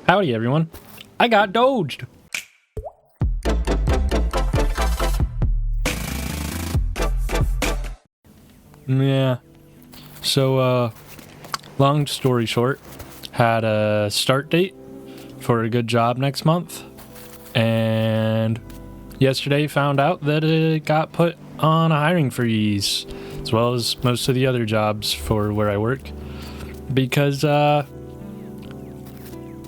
Howdy, everyone. I got doged. Yeah. So, long story short, had a start date for a good job next month, and yesterday found out that it got put on a hiring freeze, as well as most of the other jobs for where I work, because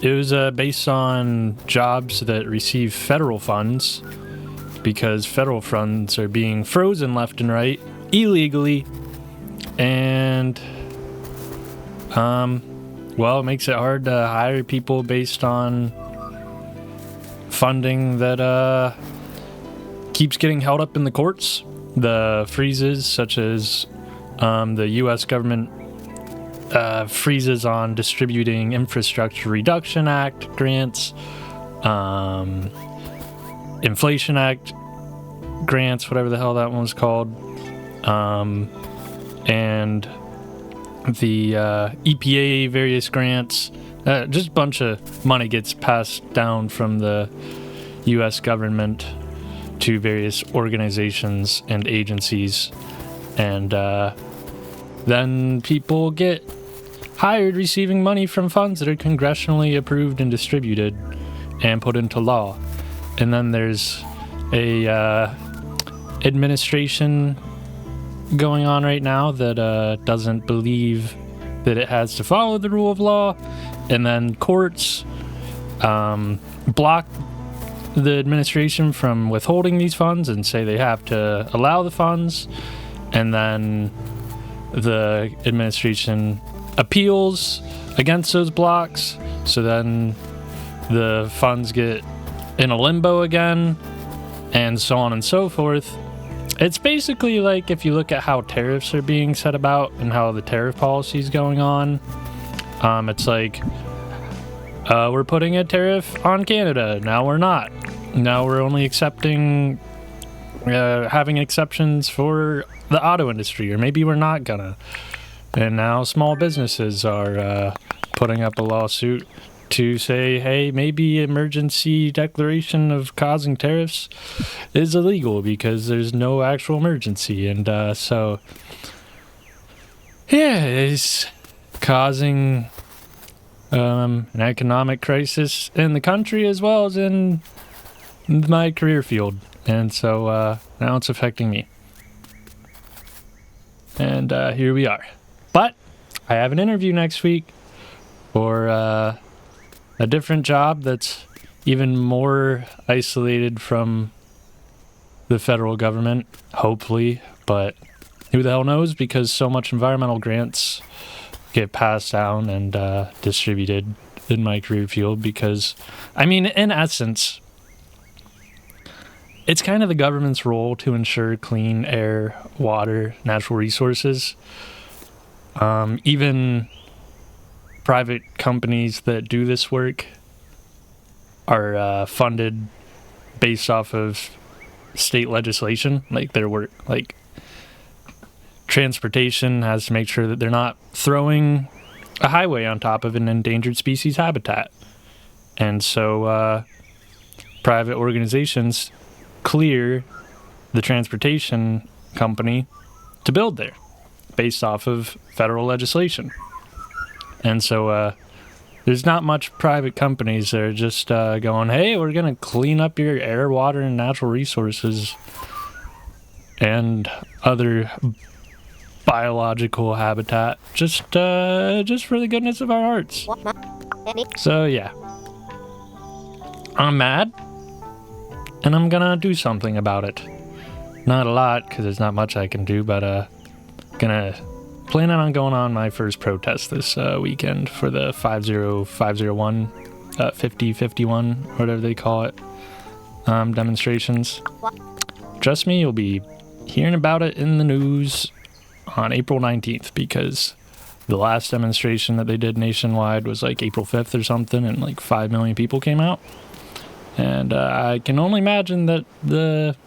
it was based on jobs that receive federal funds, because federal funds are being frozen left and right illegally, and well, it makes it hard to hire people based on funding that keeps getting held up in the courts. The freezes, such as the U.S. government freezes on distributing Infrastructure Reduction Act grants, Inflation Act grants, whatever the hell that one was called, and the EPA various grants. Just a bunch of money gets passed down from the U.S. government to various organizations and agencies, and then people get hired receiving money from funds that are congressionally approved and distributed and put into law. And then there's a administration going on right now that doesn't believe that it has to follow the rule of law, and then courts block the administration from withholding these funds and say they have to allow the funds, and then the administration appeals against those blocks, so then the funds get in a limbo again, and so on and so forth. It's basically like if you look at how tariffs are being set about and how the tariff policy is going on. It's like, we're putting a tariff on Canada. Now we're not. Now we're only accepting, having exceptions for the auto industry, or maybe we're not gonna. And now small businesses are putting up a lawsuit to say, hey, maybe emergency declaration of causing tariffs is illegal because there's no actual emergency. And so, yeah, it's causing an economic crisis in the country as well as in my career field. And so now it's affecting me. And here we are. But I have an interview next week for a different job that's even more isolated from the federal government, hopefully. But who the hell knows, because so much environmental grants get passed down and distributed in my career field. Because, I mean, in essence, it's kind of the government's role to ensure clean air, water, natural resources. Even private companies that do this work are funded based off of state legislation. Like their work, like transportation has to make sure that they're not throwing a highway on top of an endangered species habitat. And so private organizations clear the transportation company to build there based off of federal legislation. And so there's not much private companies that are just going, hey, we're going to clean up your air, water, and natural resources and other biological habitat just for the goodness of our hearts. So yeah, I'm mad, and I'm gonna do something about it. Not a lot, because there's not much I can do, but gonna planning on going on my first protest this weekend for the 50501 5051, whatever they call it, demonstrations. Trust me, you'll be hearing about it in the news on April 19th, because the last demonstration that they did nationwide was like April 5th or something, and like 5 million people came out. And I can only imagine that the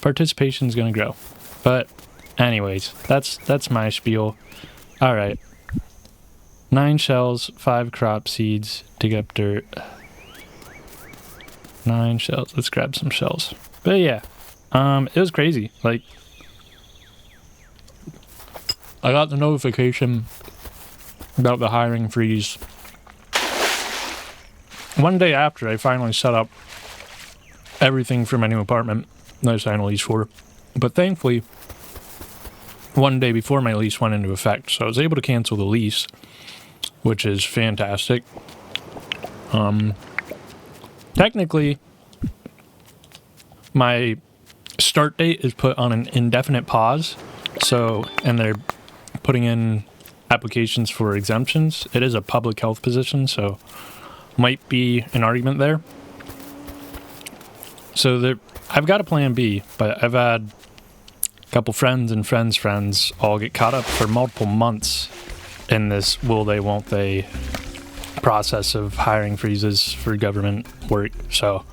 participation is going to grow. But anyways, that's my spiel. All right. 9 shells, 5 crop seeds, dig up dirt. 9 shells. Let's grab some shells. But yeah, it was crazy. Like, I got the notification about the hiring freeze one day after I finally set up everything for my new apartment that I signed a lease for. But thankfully, one day before my lease went into effect, so I was able to cancel the lease, which is fantastic. Technically, my start date is put on an indefinite pause, so, and they're putting in applications for exemptions. It is a public health position, so might be an argument there. So there, I've got a plan B, but I've had a couple friends and friends all get caught up for multiple months in this will they, won't they process of hiring freezes for government work. So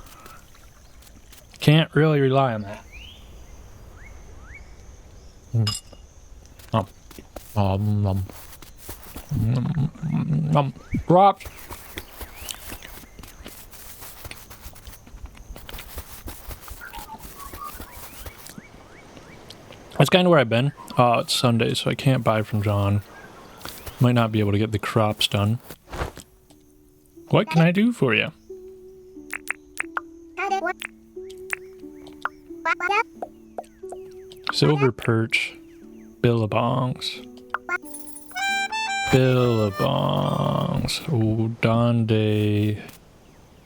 can't really rely on that. Drops. That's kind of where I've been. Oh, it's Sunday, so I can't buy from John. Might not be able to get the crops done. What can I do for you? Silver perch. Billabongs. Billabongs. Donde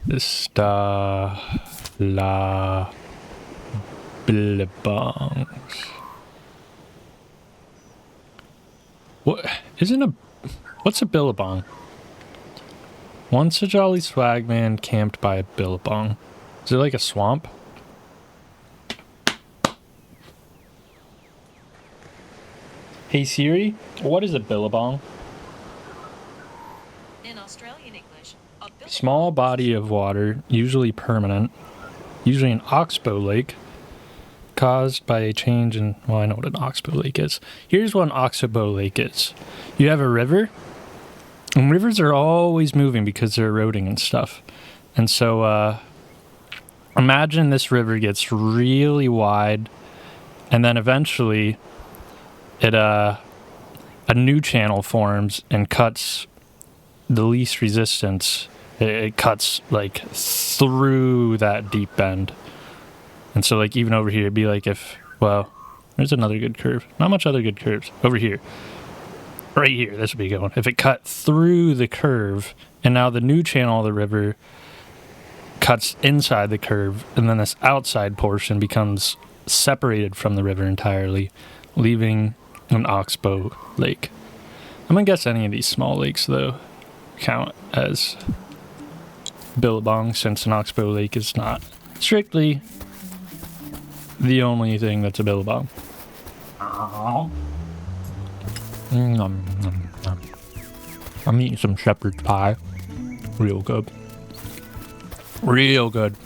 está la billabongs? What isn't a what's a billabong? Once a jolly swagman camped by a billabong. Is it like a swamp? Hey Siri, what is a billabong? In Australian English, a billabong. Small body of water, usually permanent, usually an oxbow lake, caused by a change in, well, I know what an oxbow lake is. Here's what an oxbow lake is. You have a river, and rivers are always moving because they're eroding and stuff. And so, imagine this river gets really wide, and then eventually a new channel forms and cuts the least resistance. It cuts like through that deep bend. And so like even over here, it'd be like if, well, there's another good curve. Not much other good curves. Over here. Right here, this would be going. If it cut through the curve, and now the new channel of the river cuts inside the curve, and then this outside portion becomes separated from the river entirely, leaving an oxbow lake. I'm gonna guess any of these small lakes, though, count as billabong, since an oxbow lake is not strictly the only thing that's a billabong. I'm eating some shepherd's pie. Real good. Real good.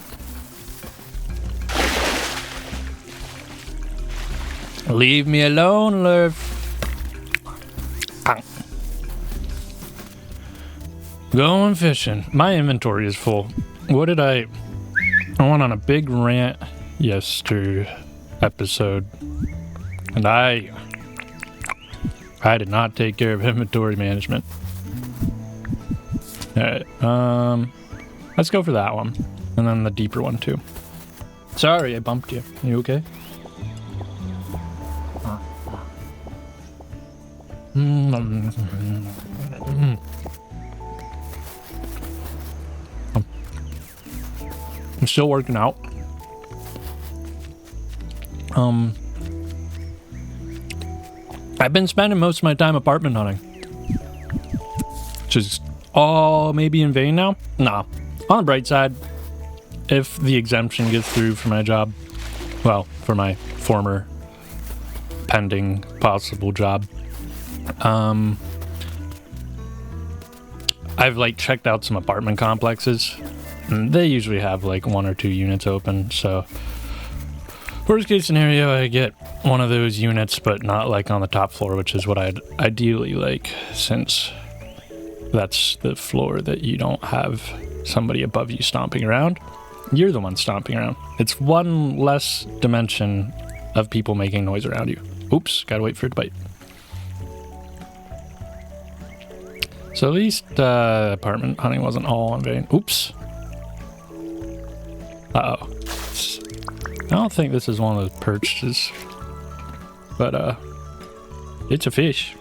Leave me alone, Lurf. Going fishing. My inventory is full. What did I went on a big rant yesterday episode, and I did not take care of inventory management. Alright, let's go for that one, and then the deeper one too. Sorry, I bumped you. You okay? I'm still working out. I've been spending most of my time apartment hunting, which is all maybe in vain now. Nah, on the bright side, if the exemption gets through for my job, well, for my former pending possible job, I've like checked out some apartment complexes, and they usually have like 1 or 2 units open. So worst case scenario, I get one of those units, but not like on the top floor, which is what I'd ideally like, since That's the floor that you don't have somebody above you stomping around. You're the one stomping around. It's one less dimension of people making noise around you. Oops, gotta wait for it to bite. So at least apartment hunting wasn't all in vain. Oops. Uh-oh. I don't think this is one of the perches. But, it's a fish.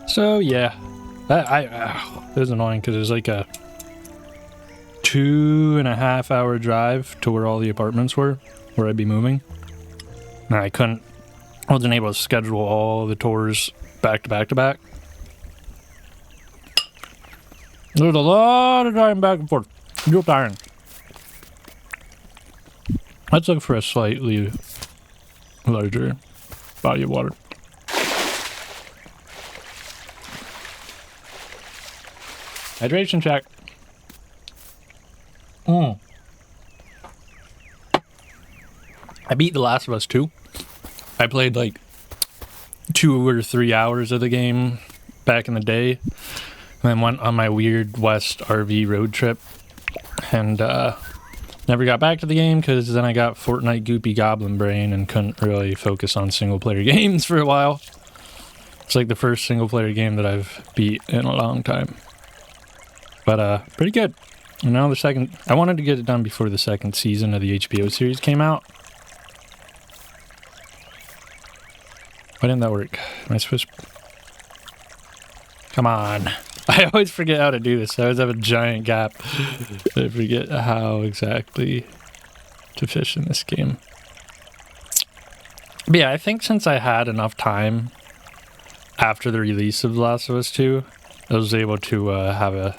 So, yeah. It was annoying because it was like a 2.5 hour drive to where all the apartments were, where I'd be moving. And I wasn't able to schedule all the tours back to back to back. There's a lot of driving back and forth. You're tiring. Let's look for a slightly larger body of water. Hydration check. I beat The Last of Us 2. I played like 2 or 3 hours of the game back in the day, and then went on my weird West RV road trip, and never got back to the game because then I got Fortnite goopy goblin brain and couldn't really focus on single player games for a while. It's like the first single player game that I've beat in a long time. But pretty good. And now the second, I wanted to get it done before the second season of the HBO series came out. Why didn't that work? Am I supposed to... Come on. I always forget how to do this. I always have a giant gap. I forget how exactly to fish in this game. But yeah, I think since I had enough time after the release of The Last of Us 2, I was able to have a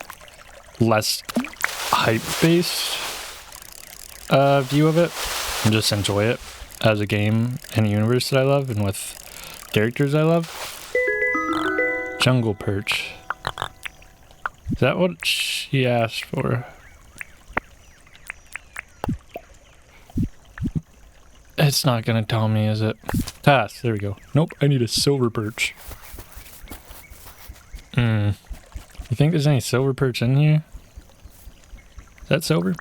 less hype-based view of it and just enjoy it as a game in a universe that I love and with characters I love. Jungle perch. Is that what she asked for? It's not gonna tell me, is it? Pass. There we go. Nope, I need a silver perch. You think there's any silver perch in here? Is that silver?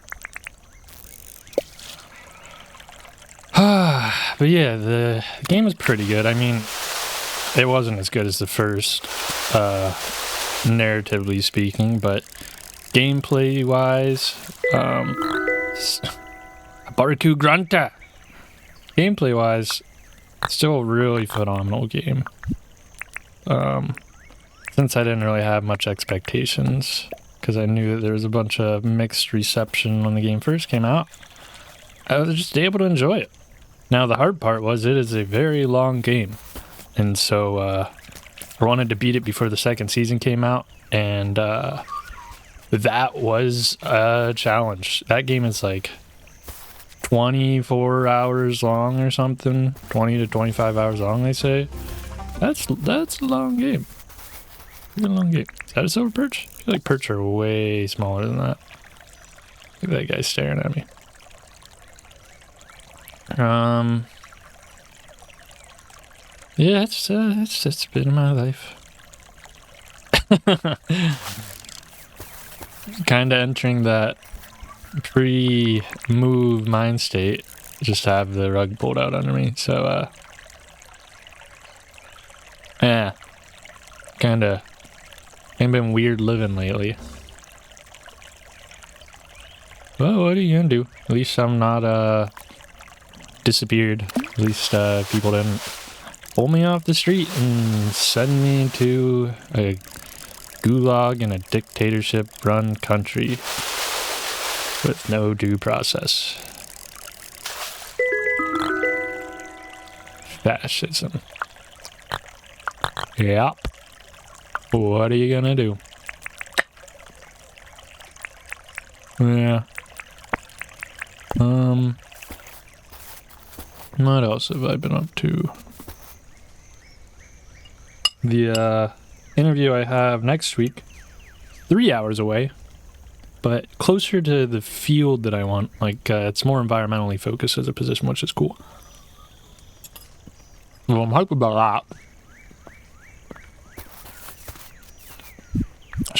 But yeah, the game is pretty good. I mean, it wasn't as good as the first, narratively speaking, but gameplay-wise, Barku Grunta! Gameplay-wise, still a really phenomenal game. Since I didn't really have much expectations, because I knew that there was a bunch of mixed reception when the game first came out, I was just able to enjoy it. Now, the hard part was it is a very long game, and so I wanted to beat it before the second season came out, and that was a challenge. That game is like 24 hours long or something, 20 to 25 hours long, they say. That's a long game. It's a long game. Is that a silver perch? I feel like perch are way smaller than that. Look at that guy staring at me. Yeah, that's been my life. Kind of entering that pre-move mind state. Just have the rug pulled out under me. So, yeah, kind of been weird living lately. Well, what are you gonna do? At least I'm not disappeared. At least people didn't pull me off the street and send me to a gulag in a dictatorship-run country with no due process. Fascism. Yep. What are you gonna do? Yeah. What else have I been up to? The interview I have next week, 3 hours away, but closer to the field that I want. Like, it's more environmentally focused as a position, which is cool. Well, I'm hyped about that.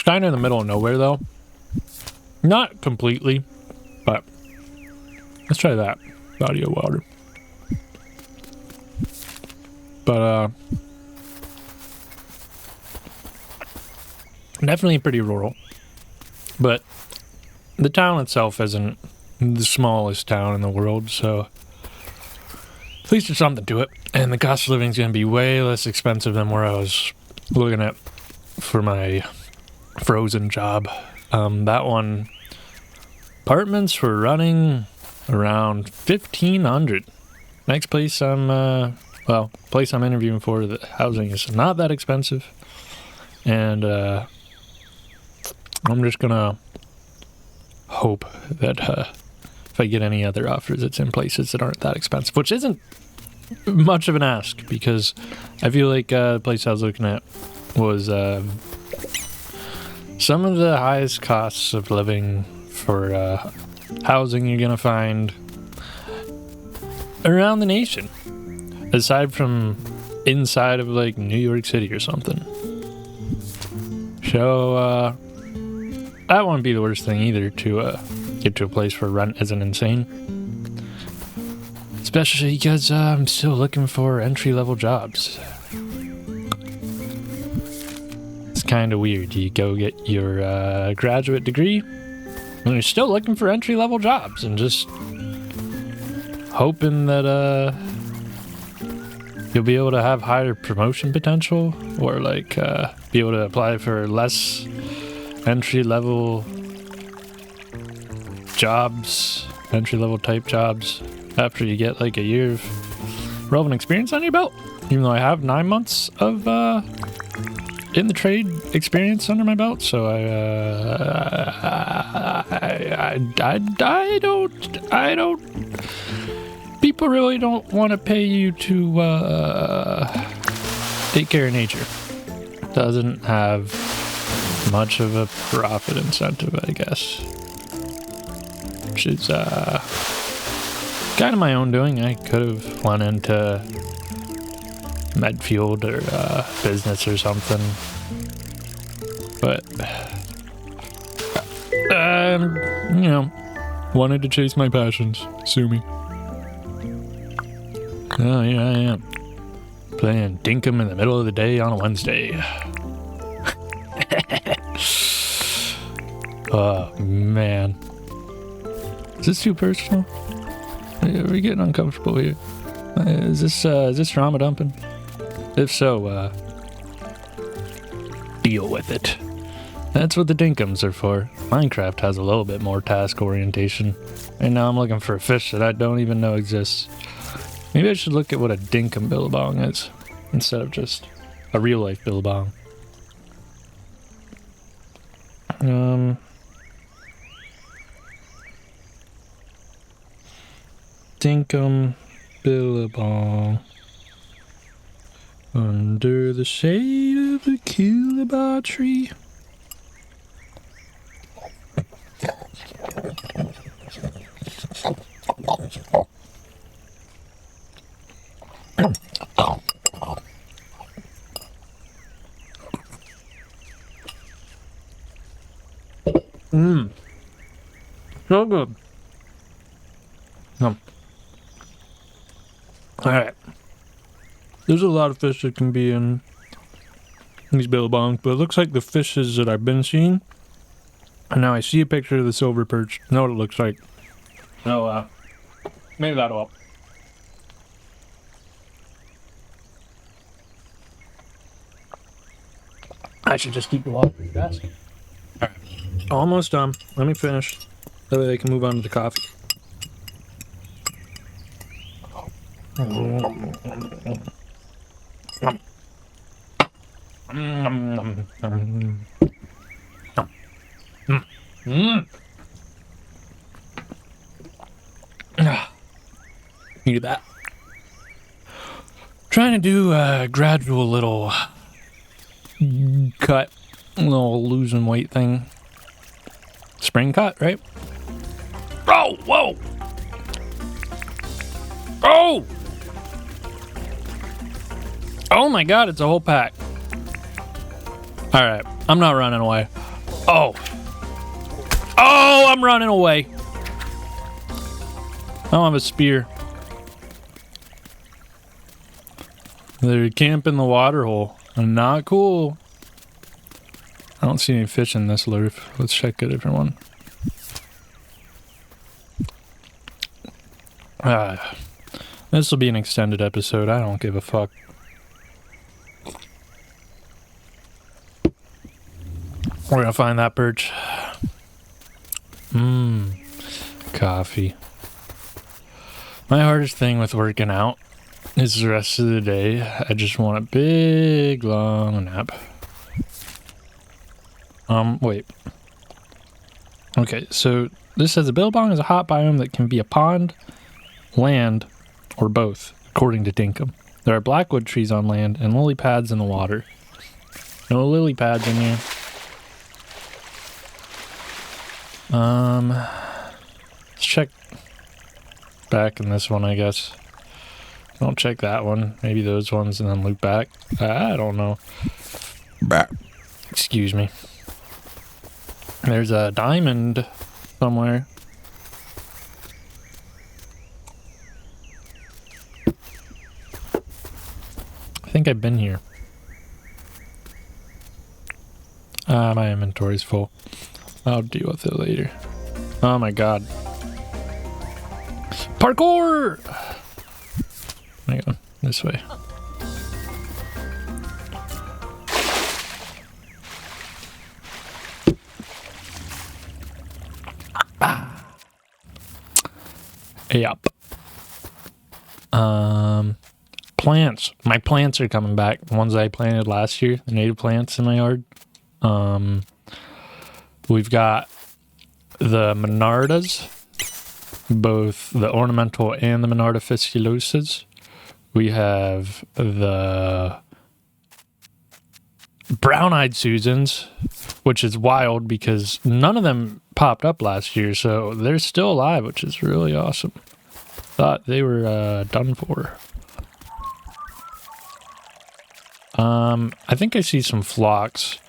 kind of in the middle of nowhere, though. Not completely, but let's try that body of water. But, definitely pretty rural. But the town itself isn't the smallest town in the world, so at least there's something to it. And the cost of living is going to be way less expensive than where I was looking at for my frozen job. That one, apartments were running around $1,500. Next place place I'm interviewing for, the housing is not that expensive. And I'm just gonna hope that if I get any other offers, it's in places that aren't that expensive, which isn't much of an ask, because I feel like the place I was looking at was some of the highest costs of living for housing you're gonna find around the nation, aside from inside of like New York City or something. So that wouldn't be the worst thing either, to get to a place where rent isn't insane. Especially because I'm still looking for entry-level jobs. It's kind of weird. You go get your graduate degree, and you're still looking for entry-level jobs, and just hoping that you'll be able to have higher promotion potential, or like be able to apply for less entry-level jobs, entry-level type jobs, after you get like a year of relevant experience on your belt. Even though I have 9 months of in the trade experience under my belt, so I don't. People really don't want to pay you to take care of nature. Doesn't have much of a profit incentive, I guess. Which is kind of my own doing. I could have went into med field or business or something, but wanted to chase my passions. Sue me. Oh, yeah, I am. Playing Dinkum in the middle of the day on a Wednesday. Oh, man. Is this too personal? Are we getting uncomfortable here? Is this trauma dumping? If so, deal with it. That's what the Dinkums are for. Minecraft has a little bit more task orientation. And now I'm looking for a fish that I don't even know exists. Maybe I should look at what a Dinkum billabong is, instead of just a real life billabong. Dinkum billabong. Under the shade of the Kilaba tree. So good. Alright. There's a lot of fish that can be in these billabongs, but it looks like the fishes that I've been seeing. And now I see a picture of the silver perch. I know what it looks like. So, maybe that'll help. I should just keep the water pretty fast. Alright. Almost done. Let me finish. That way I can move on to the coffee. Needed that. Trying to do a gradual little cut, little losing weight thing. Spring cut, right? Oh, whoa! Oh! Oh my god, it's a whole pack. Alright, I'm not running away. Oh. Oh, I'm running away. I don't have a spear. They're camping the water hole. Not cool. I don't see any fish in this lurf. Let's check a different one. This will be an extended episode. I don't give a fuck. We're gonna find that perch. Coffee. My hardest thing with working out is the rest of the day. I just want a big, long nap. Wait. Okay, so this says a billabong is a hot biome that can be a pond, land, or both, according to Dinkum. There are blackwood trees on land and lily pads in the water. No lily pads in here. Let's check back in this one, I guess. Don't check that one. Maybe those ones and then loop back. I don't know. Excuse me. There's a diamond somewhere. I think I've been here. My inventory's full. I'll deal with it later. Oh my god. Parkour! Hang on, this way. Yep. Plants. My plants are coming back. The ones I planted last year, the native plants in my yard. We've got the Monardas, both the ornamental and the Monarda fasciculosas. We have the brown-eyed Susans, which is wild because none of them popped up last year, so they're still alive, which is really awesome. Thought they were done for. I think I see some phlox.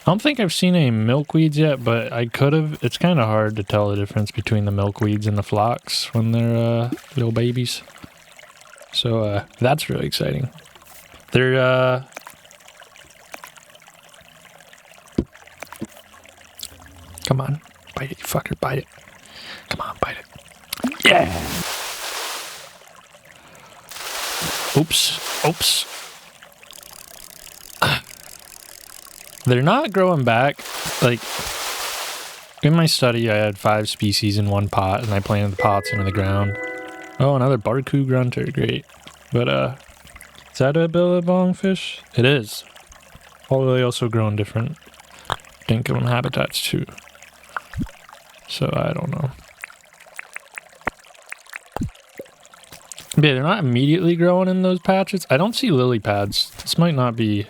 I don't think I've seen any milkweeds yet, but I could have. It's kind of hard to tell the difference between the milkweeds and the phlox when they're little babies. So that's really exciting. They're come on, bite it, you fucker, bite it. Come on, bite it. Yeah. Oops. They're not growing back. Like, in my study, I had 5 species in one pot, and I planted the pots into the ground. Oh, another barcoo grunter. Great. But, is that a billabong fish? It is. Although they also grow in different dinkum habitats, too. So, I don't know. But yeah, they're not immediately growing in those patches. I don't see lily pads. This might not be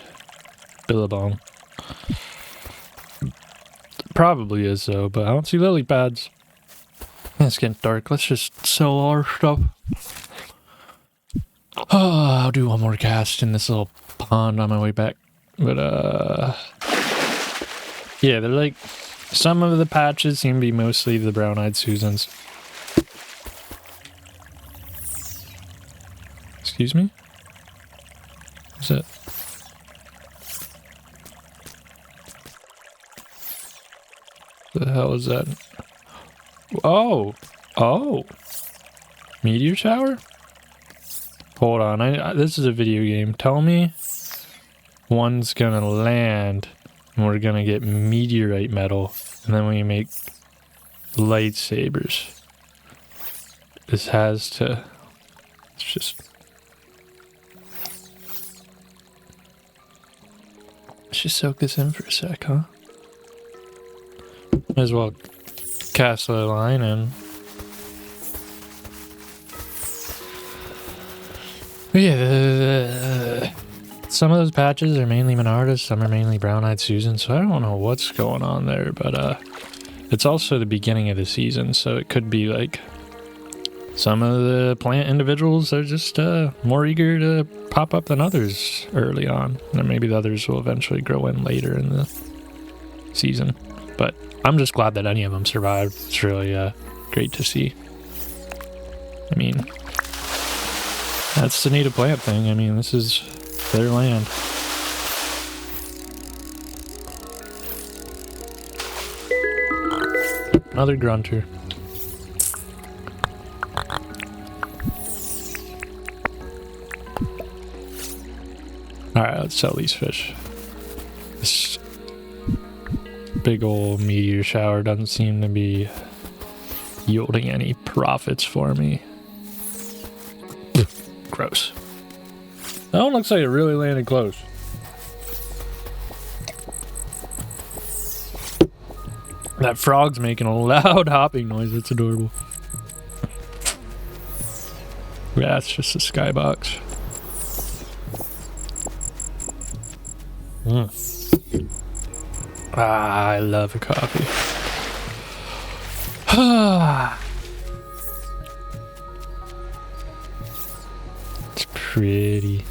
billabong. Probably is though, but I don't see lily pads. It's getting dark. Let's just sell our stuff. Oh, I'll do one more cast in this little pond on my way back. But yeah, they're like, some of the patches seem to be mostly the brown-eyed Susans. Excuse me? What's that? The hell is that? Oh! Meteor shower? Hold on, this is a video game. Tell me one's gonna land and we're gonna get meteorite metal and then we make lightsabers. This has to... It's just... Let's just soak this in for a sec, huh? Might as well cast the line in. But yeah, some of those patches are mainly Monardas, some are mainly brown-eyed Susan, so I don't know what's going on there, but it's also the beginning of the season, so it could be like some of the plant individuals are just more eager to pop up than others early on, and maybe the others will eventually grow in later in the season. But I'm just glad that any of them survived. It's really great to see. I mean, that's the native plant thing. I mean, this is their land. Another grunter. Alright, let's sell these fish. This big old meteor shower doesn't seem to be yielding any profits for me. Gross. That one looks like it really landed close. That frog's making a loud hopping noise. It's adorable. Yeah, it's just a skybox. I love a coffee. It's pretty.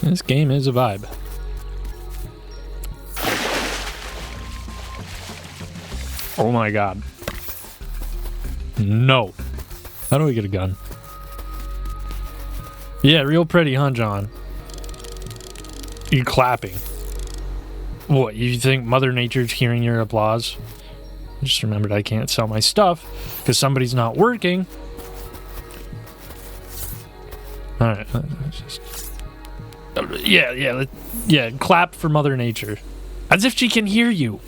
This game is a vibe. Oh my god. No. How do we get a gun? Yeah, real pretty, huh, John? You're clapping. What, you think Mother Nature's hearing your applause? I just remembered I can't sell my stuff because somebody's not working. Alright. Yeah, clap for Mother Nature. As if she can hear you.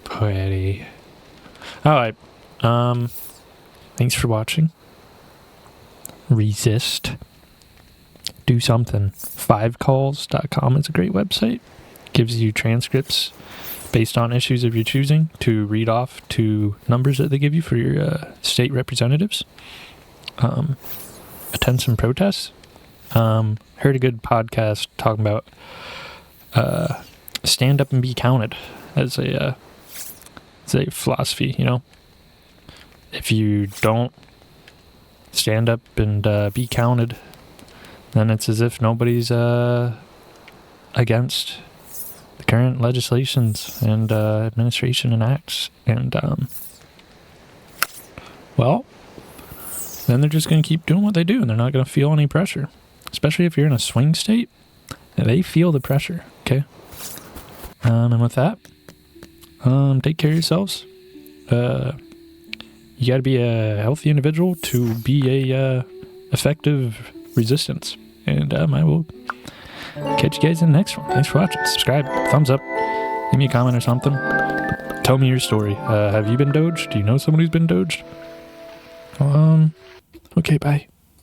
Pretty. Alright. Thanks for watching. Resist. Do something. 5calls.com is a great website. Gives you transcripts based on issues of your choosing to read off to numbers that they give you for your state representatives. Attend some protests. Heard a good podcast talking about stand up and be counted as a philosophy, you know. If you don't stand up and be counted, then it's as if nobody's against the current legislations and administration and acts. And, well, then they're just going to keep doing what they do, and they're not going to feel any pressure. Especially if you're in a swing state, they feel the pressure, okay? And with that, take care of yourselves. You got to be a healthy individual to be a effective resistance. And I will catch you guys in the next one. Thanks for watching. Subscribe, thumbs up, leave me a comment or something. Tell me your story. Have you been doged? Do you know someone who's been doged? Okay, bye.